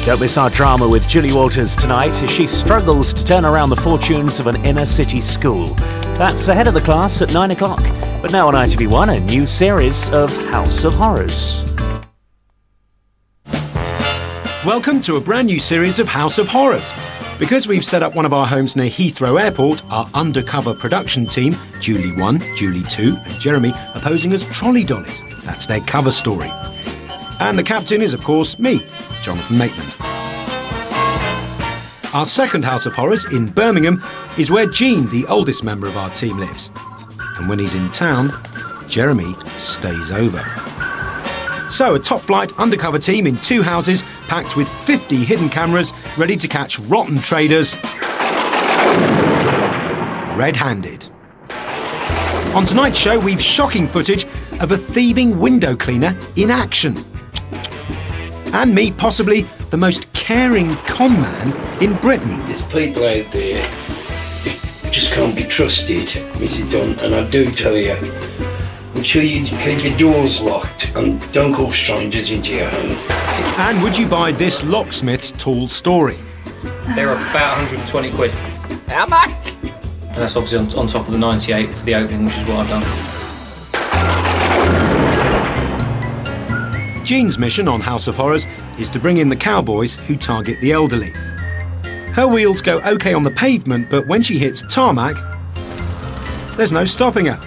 Don't miss our drama with Julie Walters tonight as she struggles to turn around the fortunes of an inner-city school. That's ahead of the class at 9 o'clock. But now on ITV1, a new series of House of Horrors. Welcome to a brand new series of House of Horrors. Because we've set up one of our homes near Heathrow Airport, our undercover production team, Julie 1, Julie 2 and Jeremy, are posing as trolley dollies. That's their cover story. And the captain is, of course, me, Jonathan Maitland. Our second House of Horrors, in Birmingham, is where Gene, the oldest member of our team, lives. And when he's in town, Jeremy stays over. So, a top-flight undercover team in 2 houses, packed with 50 hidden cameras, ready to catch rotten traders red-handed. On tonight's show, we've shocking footage of a thieving window cleaner in action. And meet possibly the most caring con man in Britain. There's people out there that just can't be trusted, Mrs. Dunn, and I do tell you, make sure you keep your doors locked and don't call strangers into your home. And would you buy this locksmith's tall story? They're about 120 quid. How much? And that's obviously on top of the 98 for the opening, which is what I've done. Jean's mission on House of Horrors is to bring in the cowboys who target the elderly. Her wheels go OK on the pavement, but when she hits tarmac, there's no stopping her.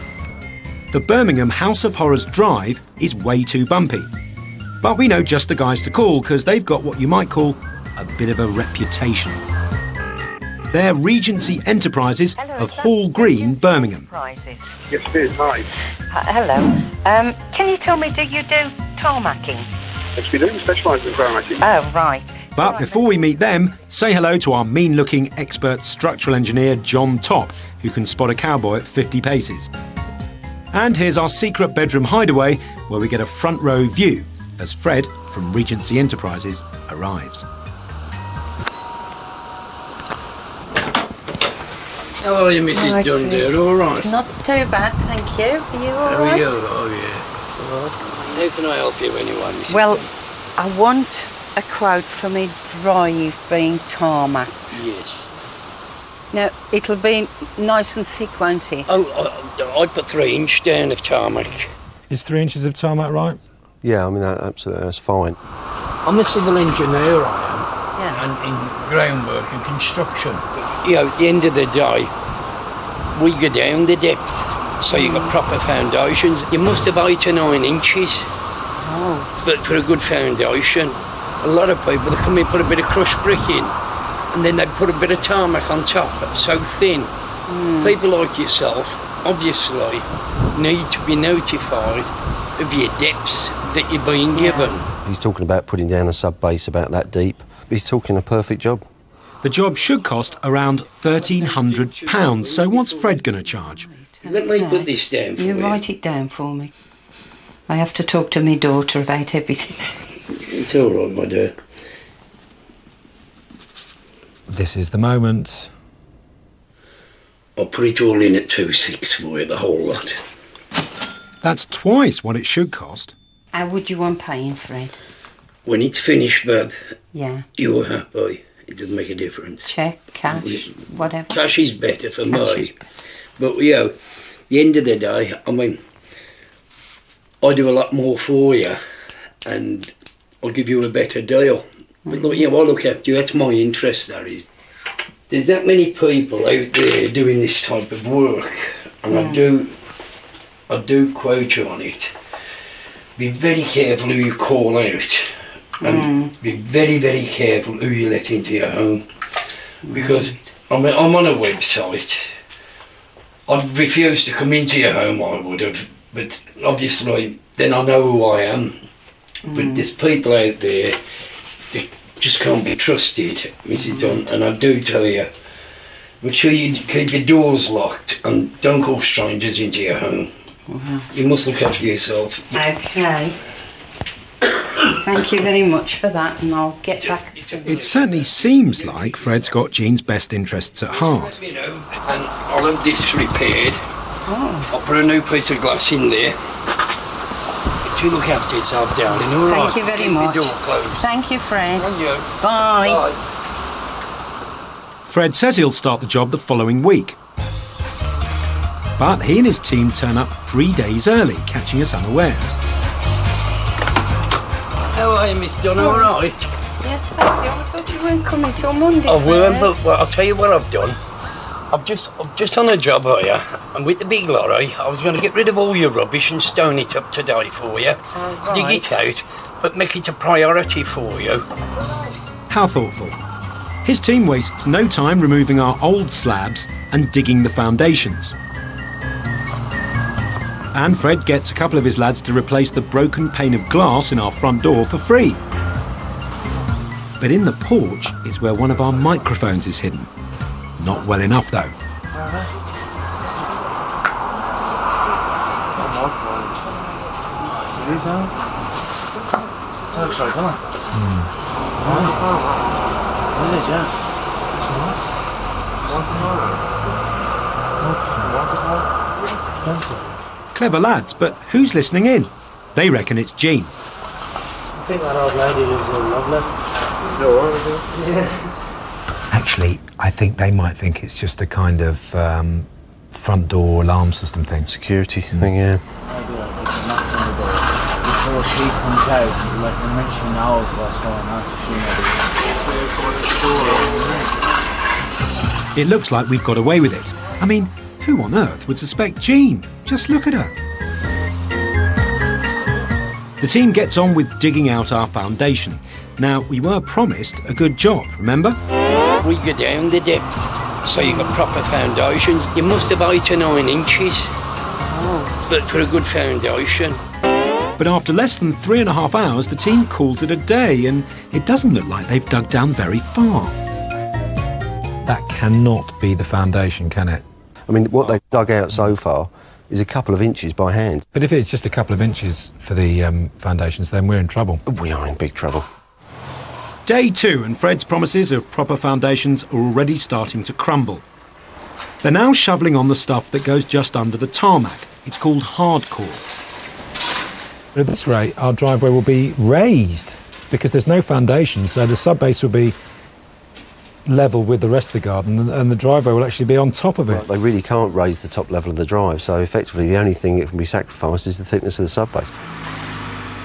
The Birmingham House of Horrors drive is way too bumpy. But we know just the guys to call because they've got what you might call a bit of a reputation. They're Regency Enterprises of Hall Green, Birmingham. Enterprises. Yes, it is. Hi. Hello. Can you tell me, do you do tarmacking? Yes, we do. We specialise in tarmacking. Oh, right. But before we meet them, say hello to our mean-looking expert structural engineer, John Top, who can spot a cowboy at 50 paces. And here's our secret bedroom hideaway, where we get a front row view as Fred from Regency Enterprises arrives. How are you, Mrs. Dunn, dear? All right? Not too bad, thank you. Are you all right? Oh, yeah. How can I help you anyway, Mrs. Well, Dunn? I want a quote for me drive being tarmacked. Yes. Now, it'll be nice and thick, won't it? Oh, I put 3 inch down of tarmac. Is 3 inches of tarmac right? Yeah, I mean, absolutely, that's fine. I'm a civil engineer, I am. Yeah. And in groundwork and construction. You know, at the end of the day, we go down the depth, so you've got proper foundations. You must have 8 or 9 inches. Oh. But for a good foundation, a lot of people, they come in, put a bit of crushed brick in, and then they put a bit of tarmac on top, so thin. People like yourself, obviously, need to be notified of your depths that you're being given. He's talking about putting down a sub-base about that deep. He's talking a perfect job. The job should cost around £1,300, so what's Fred going to charge? Let me put this down for you. You write it down for me. I have to talk to my daughter about everything. It's all right, my dear. This is the moment. I'll put it all in at 2.6 for you, the whole lot. That's twice what it should cost. How would you want paying, Fred? When it's finished, Bob, Yeah. you're happy. It doesn't make a difference. Check, cash, whatever. Cash is better for Cash me. is better. But, you know, at the end of the day, I mean, I do a lot more for you and I'll give you a better deal. But, you know, I look after you. That's my interest, that is. There's that many people out there doing this type of work, and I do quote you on it. Be very careful who you call out, and be very, very careful who you let into your home. Because I'm on a website. I'd refuse to come into your home, I would have, but obviously then I know who I am. But there's people out there that just can't be trusted, Mrs. Dunn, and I do tell you, make sure you keep your doors locked and don't call strangers into your home. You must look after yourself. Okay. Thank you very much for that, and I'll get back soon. It certainly seems like Fred's got Jean's best interests at heart. You know, and I'll have this repaired. Oh, I'll put a new piece of glass in there. You look after yourself, darling, all right? Thank you very Keep much. the door closed. Thank you, Fred. And you. Bye. Fred says he'll start the job the following week. But he and his team turn up 3 days early, catching us unawares. How are you, Miss Dunn? All right? Yes, thank you. I thought you weren't coming till Monday. I weren't, Fred. but well, I'll tell you what I've done. I'm just on a job here, and with the big lorry, I was going to get rid of all your rubbish and stone it up today for you. Oh, Dig right. it out, but make it a priority for you. How thoughtful. His team wastes no time removing our old slabs and digging the foundations. And Fred gets a couple of his lads to replace the broken pane of glass in our front door for free. But in the porch is where one of our microphones is hidden. Not well enough, though. Clever lads, but who's listening in? They reckon it's Jean. I think that old lady lives in lovely. Actually, I think they might think it's just a kind of front door alarm system thing. Security thing, yeah. Before she comes out, like the minute she knows what's going on, It looks like we've got away with it. I mean, who on earth would suspect Jean? Just look at her. The team gets on with digging out our foundation. Now, we were promised a good job, remember? We go down the depth, so you got proper foundations. You must have 8 or 9 inches, but for a good foundation. But after less than 3.5 hours, the team calls it a day, and it doesn't look like they've dug down very far. That cannot be the foundation, can it? I mean, what they've dug out so far is a couple of inches by hand. But if it's just a couple of inches for the foundations, then we're in trouble. We are in big trouble. Day 2, and Fred's promises of proper foundations are already starting to crumble. They're now shoveling on the stuff that goes just under the tarmac. It's called hardcore. But at this rate, our driveway will be raised because there's no foundation, so the subbase will be level with the rest of the garden, and the driveway will actually be on top of it. They really can't raise the top level of the drive, so effectively the only thing that can be sacrificed is the thickness of the subbase.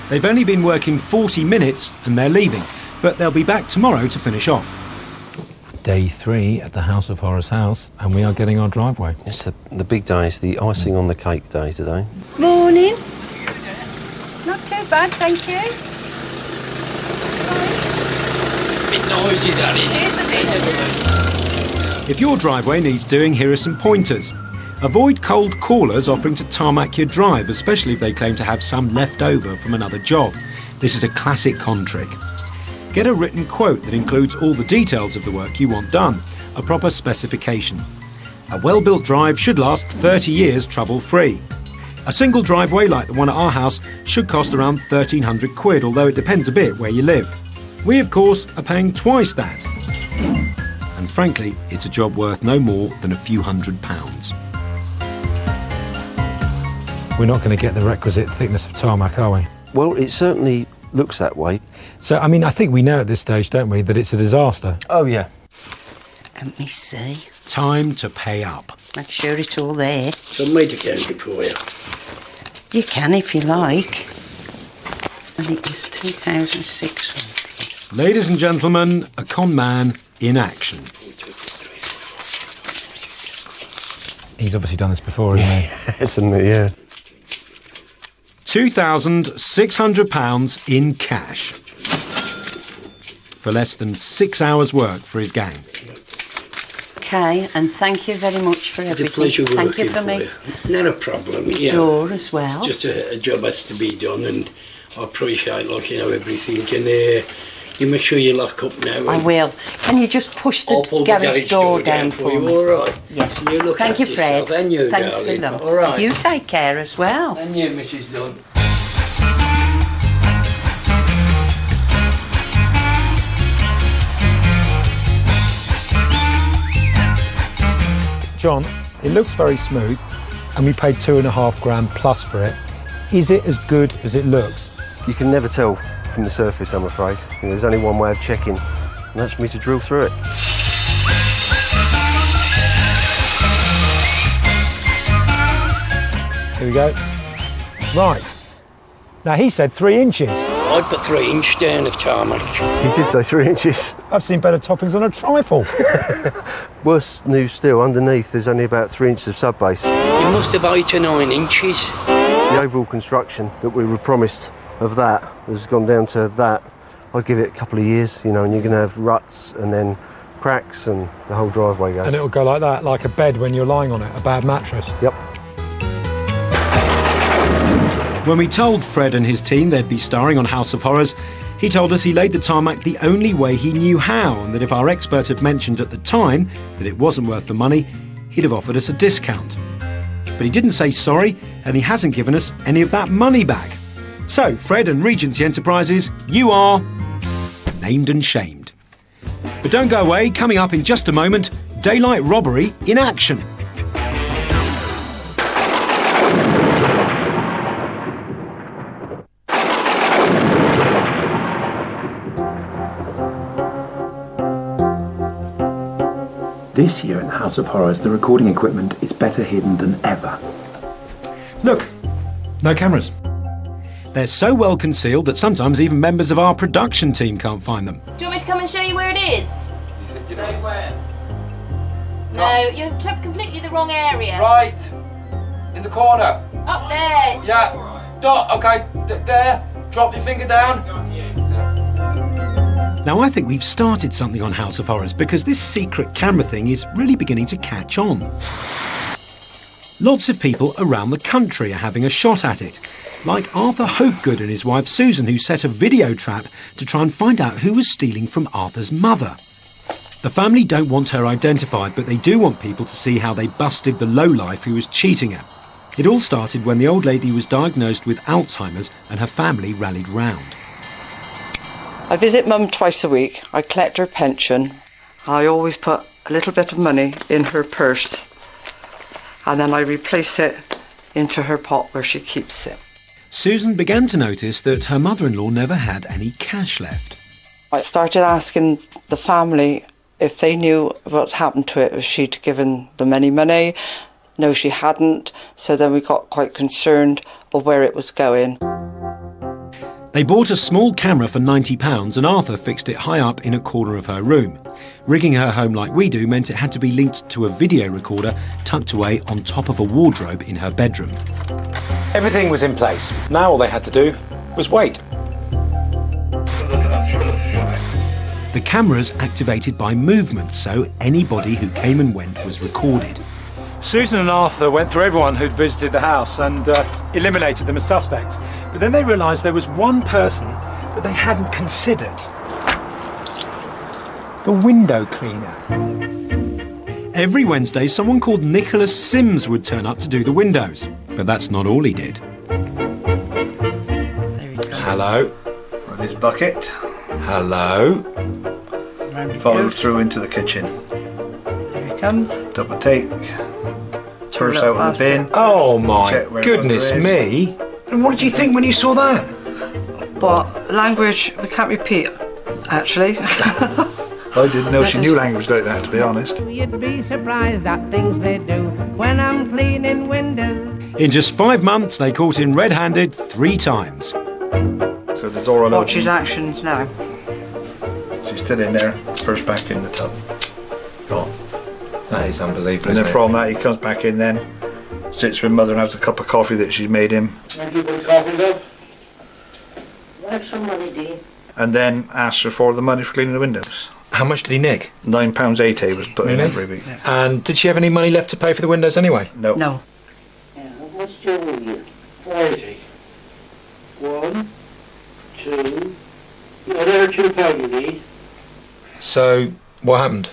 They've only been working 40 minutes and they're leaving, but they'll be back tomorrow to finish off. Day 3 at the House of Horrors house, and we are getting our driveway. It's the big day, it's the icing on the cake day today. Morning. Not too bad, thank you. Bit noisy, that is. If your driveway needs doing, here are some pointers. Avoid cold callers offering to tarmac your drive, especially if they claim to have some left over from another job. This is a classic con trick. Get a written quote that includes all the details of the work you want done, a proper specification. A well-built drive should last 30 years trouble-free. A single driveway like the one at our house should cost around 1,300 quid, although it depends a bit where you live. We, of course, are paying twice that. And frankly, it's a job worth no more than a few £100s. We're not going to get the requisite thickness of tarmac, are we? Well, it certainly looks that way. So, I mean, I think we know at this stage, don't we, that it's a disaster. Oh, yeah. Let me see. Time to pay up. Make sure it's all there. So I made a count for you. You can if you like. And it was 2,600. Ladies and gentlemen, a con man in action. He's obviously done this before, hasn't he? Isn't it, yeah. £2,600 in cash. For less than 6 hours' work for his gang. Okay, and thank you very much for It's a everything. pleasure working Thank you for me. you. Not a problem, yeah. Door as well. Just a job has to be done, and I appreciate, like, you know, everything. And you make sure you lock up now. I will. Can you just push I'll the pull garage door down for you, me? all right? Yes. You look Thank you, after Fred. yourself, and you, Thanks a darling. lot. All right. You take care as well. And you, Mrs. Dunn. John, it looks very smooth, and we paid £2.5 grand plus for it. is it as good as it looks? You can never tell from the surface, I'm afraid. There's only one way of checking, and that's for me to drill through it. Here we go. Right. Now, he said 3 inches. I put 3 inch down of tarmac. He did say 3 inches. I've seen better toppings on a trifle. Worse news still, underneath there's only about 3 inches of sub-base. You must have 8 or 9 inches. The overall construction that we were promised of that has gone down to that. I'd give it a couple of years, and you're going to have ruts and then cracks and the whole driveway goes. And it'll go like that, like a bed when you're lying on it, a bad mattress. Yep. When we told Fred and his team they'd be starring on House of Horrors, he told us he laid the tarmac the only way he knew how, and that if our expert had mentioned at the time that it wasn't worth the money, he'd have offered us a discount. But he didn't say sorry, and he hasn't given us any of that money back. So, Fred and Regency Enterprises, you are named and shamed. But don't go away, coming up in just a moment, daylight robbery in action. This year in the House of Horrors, the recording equipment is better hidden than ever. Look, no cameras. They're so well concealed that sometimes even members of our production team can't find them. Do you want me to come and show you where it is? You said you know where? No, you're completely the wrong area. Right. In the corner. Up there. Yeah. Okay. There. Drop your finger down. Now, I think we've started something on House of Horrors because this secret camera thing is really beginning to catch on. Lots of people around the country are having a shot at it, like Arthur Hopegood and his wife Susan, who set a video trap to try and find out who was stealing from Arthur's mother. The family don't want her identified, but they do want people to see how they busted the lowlife who was cheating her. It all started when the old lady was diagnosed with Alzheimer's and her family rallied round. I visit Mum twice a week. I collect her pension. I always put a little bit of money in her purse and then I replace it into her pot where she keeps it. Susan began to notice that her mother-in-law never had any cash left. I started asking the family if they knew what happened to it, if she'd given them any money. No, she hadn't. So then we got quite concerned of where it was going. They bought a small camera for £90 and Arthur fixed it high up in a corner of her room. Rigging her home like we do meant it had to be linked to a video recorder tucked away on top of a wardrobe in her bedroom. Everything was in place. Now all they had to do was wait. The camera's activated by movement, so anybody who came and went was recorded. Susan and Arthur went through everyone who'd visited the house and eliminated them as suspects. But then they realised there was one person that they hadn't considered. The window cleaner. Every Wednesday, someone called Nicholas Sims would turn up to do the windows. But that's not all he did. Hello. With his bucket. Hello. Follow through into the kitchen. There he comes. Double take. Purse out of the bin. Oh my goodness me. And what did you think when you saw that? But language we can't repeat, actually. I didn't know she knew language like that, to be honest. You'd be surprised at things they do when I'm cleaning windows. In just 5 months, they caught him red-handed 3 times. So the door will Watch his actions now. She's still in there, purse back in the tub. Gone. That is unbelievable. And then from that, he comes back in then, sits with mother and has a cup of coffee that she's made him. Thank you for the coffee, love. Have some money, dear. And then asks her for the money for cleaning the windows. How much did he nick? £9.80 was put in every week. And did she have any money left to pay for the windows anyway? No. No. Yeah, what's your you? 40. 1, 2. Yeah, there are £2 you need. So, what happened?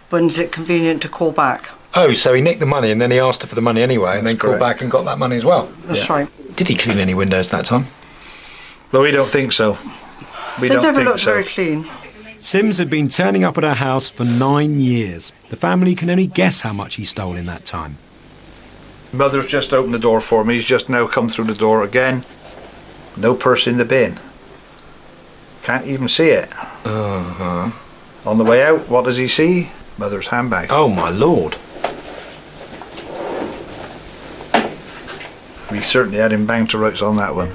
When's it convenient to call back? Oh, so he nicked the money and then he asked her for the money anyway and then called back and got that money as well? That's right. Did he clean any windows that time? Well, we don't think so. We They don't never think looked so. very clean. Sims had been turning up at our house for 9 years. The family can only guess how much he stole in that time. Mother's just opened the door for me. He's just now come through the door again. No purse in the bin. Can't even see it. Uh-huh. On the way out, what does he see? Mother's handbag. Oh, my lord. We certainly had him banged to rights on that one.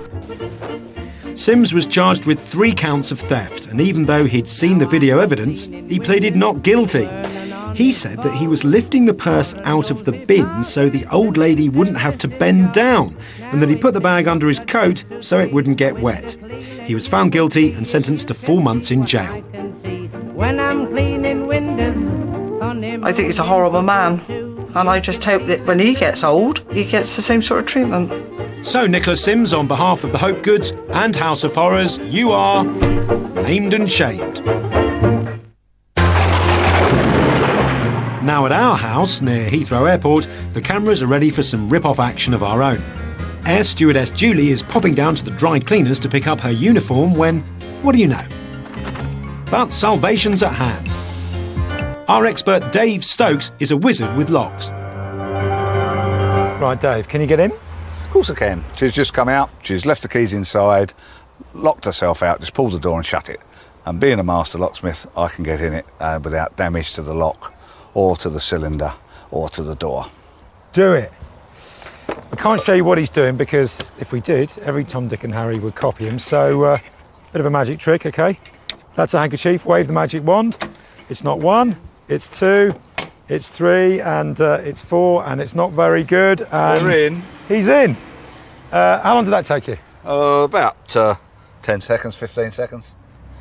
Sims was charged with 3 counts of theft, and even though he'd seen the video evidence, he pleaded not guilty. He said that he was lifting the purse out of the bin so the old lady wouldn't have to bend down, and that he put the bag under his coat so it wouldn't get wet. He was found guilty and sentenced to 4 months in jail. When I'm cleaning windows. I think he's a horrible man, and I just hope that when he gets old, he gets the same sort of treatment. So, Nicholas Sims, on behalf of the Hope Goods and House of Horrors, you are named and shamed. Now at our house, near Heathrow Airport, the cameras are ready for some rip-off action of our own. Air stewardess Julie is popping down to the dry cleaners to pick up her uniform when, what do you know? But salvation's at hand. Our expert Dave Stokes is a wizard with locks. Right, Dave, can you get in? Of course I can. She's just come out, she's left the keys inside, locked herself out, just pulled the door and shut it. And being a master locksmith, I can get in it without damage to the lock, or to the cylinder, or to the door. Do it. We can't show you what he's doing because if we did, every Tom, Dick and Harry would copy him. So, bit of a magic trick, okay? That's a handkerchief, wave the magic wand. It's not 1, it's 2, it's 3, and it's 4, and it's not very good. And we're in. He's in. How long did that take you? About 10 seconds, 15 seconds.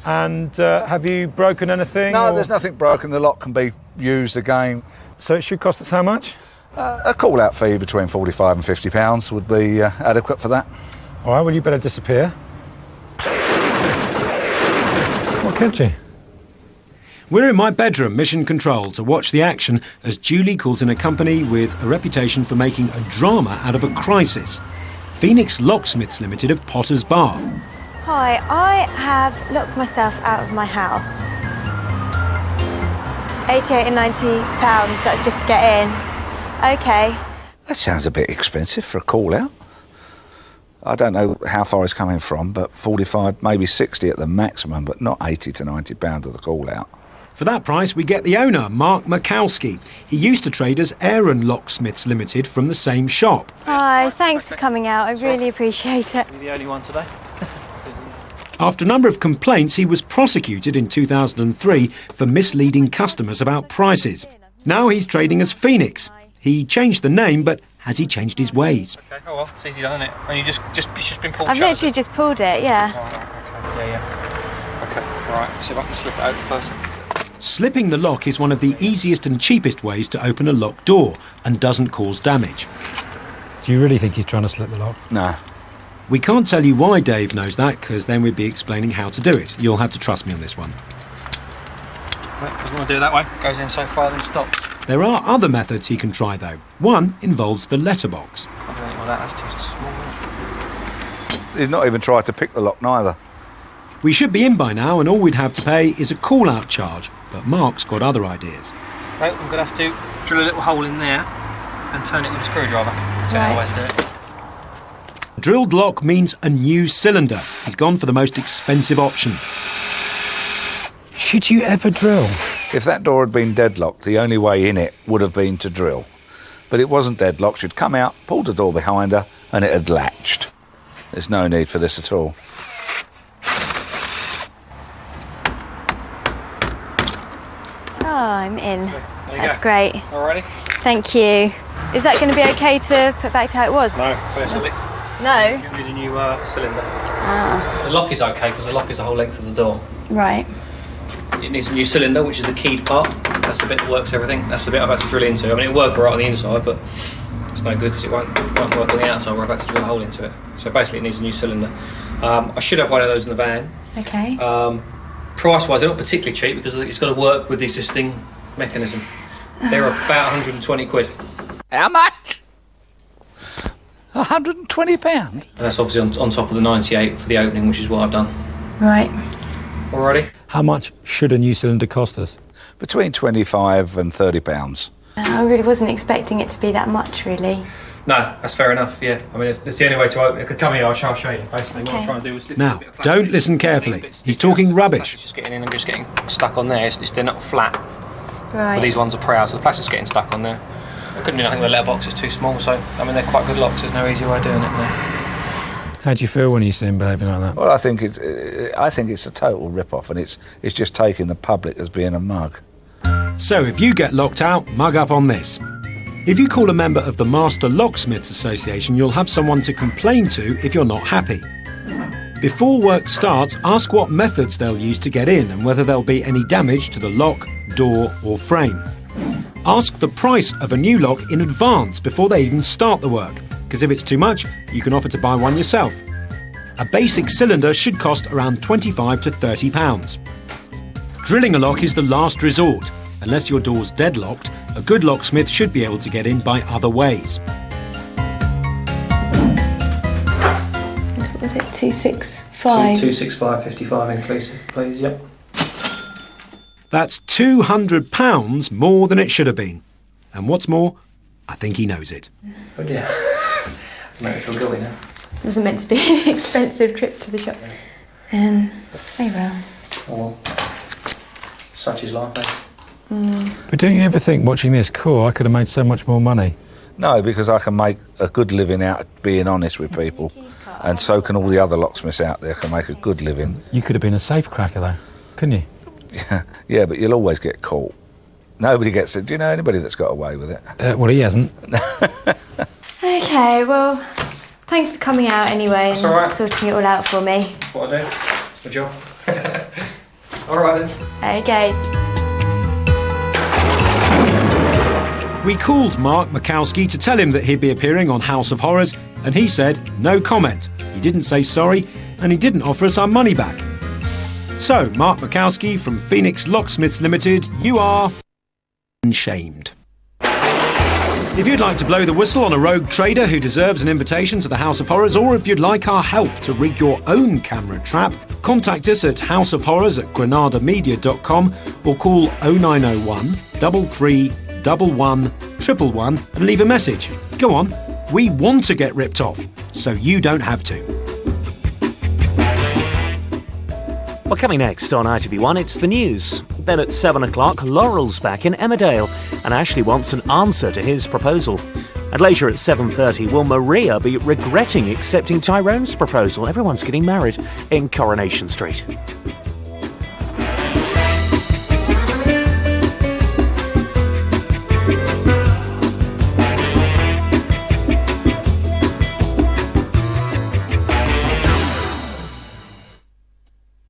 And have you broken anything? No, there's nothing broken. The lock can be used again. So it should cost us how much? A call-out fee between £45 and £50 would be adequate for that. All right, well, you better disappear. What kept you? We're in my bedroom, mission control, to watch the action as Julie calls in a company with a reputation for making a drama out of a crisis. Phoenix Locksmiths Limited of Potter's Bar. Hi, I have locked myself out of my house. £88 and £90, that's just to get in. OK. That sounds a bit expensive for a call-out. I don't know how far it's coming from, but 45, maybe 60 at the maximum, but not 80 to £90 of the call-out. For that price, we get the owner, Mark Makowski. He used to trade as Aaron Locksmiths Limited from the same shop. Hi, thanks for coming out. I really appreciate it. You're the only one today. After a number of complaints, he was prosecuted in 2003 for misleading customers about prices. Now he's trading as Phoenix. He changed the name, but has he changed his ways? Okay, oh well, it's easy done, isn't it? And it's just been pulled I've shut. literally just pulled it, yeah. Oh, right, yeah. Okay, all right, see if I can slip it out first. Slipping the lock is one of the easiest and cheapest ways to open a locked door and doesn't cause damage. Do you really think he's trying to slip the lock? No. We can't tell you why Dave knows that, because then we'd be explaining how to do it. You'll have to trust me on this one. Right, doesn't want to do it that way. Goes in so far, then stops. There are other methods he can try, though. One involves the letterbox. Can't do anything like that, that's too small. He's not even tried to pick the lock, neither. We should be in by now, and all we'd have to pay is a call-out charge. But Mark's got other ideas. No, I'm going to have to drill a little hole in there and turn it with a screwdriver. That's the only way to do it. A drilled lock means a new cylinder. He's gone for the most expensive option. Should you ever drill? If that door had been deadlocked, the only way in it would have been to drill. But it wasn't deadlocked. She'd come out, pulled the door behind her, and it had latched. There's no need for this at all. Oh, I'm in. That's go. great. Alrighty. Thank you. Is that going to be okay to put back to how it was? No, personally. No? You need a new cylinder. Ah. The lock is okay because the lock is the whole length of the door. Right. It needs a new cylinder, which is the keyed part. That's the bit that works everything. That's the bit I've had to drill into. I mean, it'll work all right on the inside, but it's no good because it won't work on the outside where I've had to drill a hole into it. So basically it needs a new cylinder. I should have one of those in the van. Okay. Price-wise, they're not particularly cheap because it's got to work with the existing mechanism. They're about 120 quid. How much? £120? And that's obviously on top of the 98 for the opening, which is what I've done. Right. Alrighty. How much should a new cylinder cost us? Between £25 and £30. I really wasn't expecting it to be that much, really. No, that's fair enough, yeah. I mean, it's the only way to open it. Come here, I'll show you. Basically, what I'm trying to do is... Now, don't listen carefully. He's talking rubbish. It's just getting in and just getting stuck on there. They're not flat. Right. But these ones are proud, so the plastic's getting stuck on there. I couldn't do nothing with the letterbox, it's too small, so, I mean, they're quite good locks. There's no easy way of doing it now. How do you feel when you see him behaving like that? Well, I think it's a total rip-off, and it's just taking the public as being a mug. So if you get locked out, mug up on this. If you call a member of the Master Locksmiths Association, you'll have someone to complain to if you're not happy. Before work starts, ask what methods they'll use to get in and whether there'll be any damage to the lock, door or frame. Ask the price of a new lock in advance before they even start the work, because if it's too much, you can offer to buy one yourself. A basic cylinder should cost around £25 to £30. Drilling a lock is the last resort. Unless your door's deadlocked, a good locksmith should be able to get in by other ways. What was it? 265? 265.55 inclusive, please, yep. That's £200 more than it should have been. And what's more, I think he knows it. Oh dear. Make me feel guilty now. It wasn't meant to be an expensive trip to the shops. Oh well. Oh well. Such is life, eh? But don't you ever think, watching this, cool, I could have made so much more money? No, because I can make a good living out of being honest with people, and so can all the other locksmiths out there can make a good living. You could have been a safe cracker, though, couldn't you? Yeah, but you'll always get caught. Nobody gets it. Do you know anybody that's got away with it? Well, he hasn't. Okay, well, thanks for coming out anyway and all right. sorting it all out for me. That's what I do. It's my job. All right then. Okay. We called Mark Mikowski to tell him that he'd be appearing on House of Horrors, and he said no comment. He didn't say sorry, and he didn't offer us our money back. So, Mark Mikowski from Phoenix Locksmiths Limited, you are shamed. If you'd like to blow the whistle on a rogue trader who deserves an invitation to the House of Horrors, or if you'd like our help to rig your own camera trap, contact us at houseofhorrors@granadamedia.com or call 0901 33 11 111 and leave a message. Go on, we want to get ripped off, so you don't have to. Well, coming next on ITV1, it's the news. Then at 7 o'clock, Laurel's back in Emmerdale, and Ashley wants an answer to his proposal. And later at 7:30, will Maria be regretting accepting Tyrone's proposal? Everyone's getting married in Coronation Street.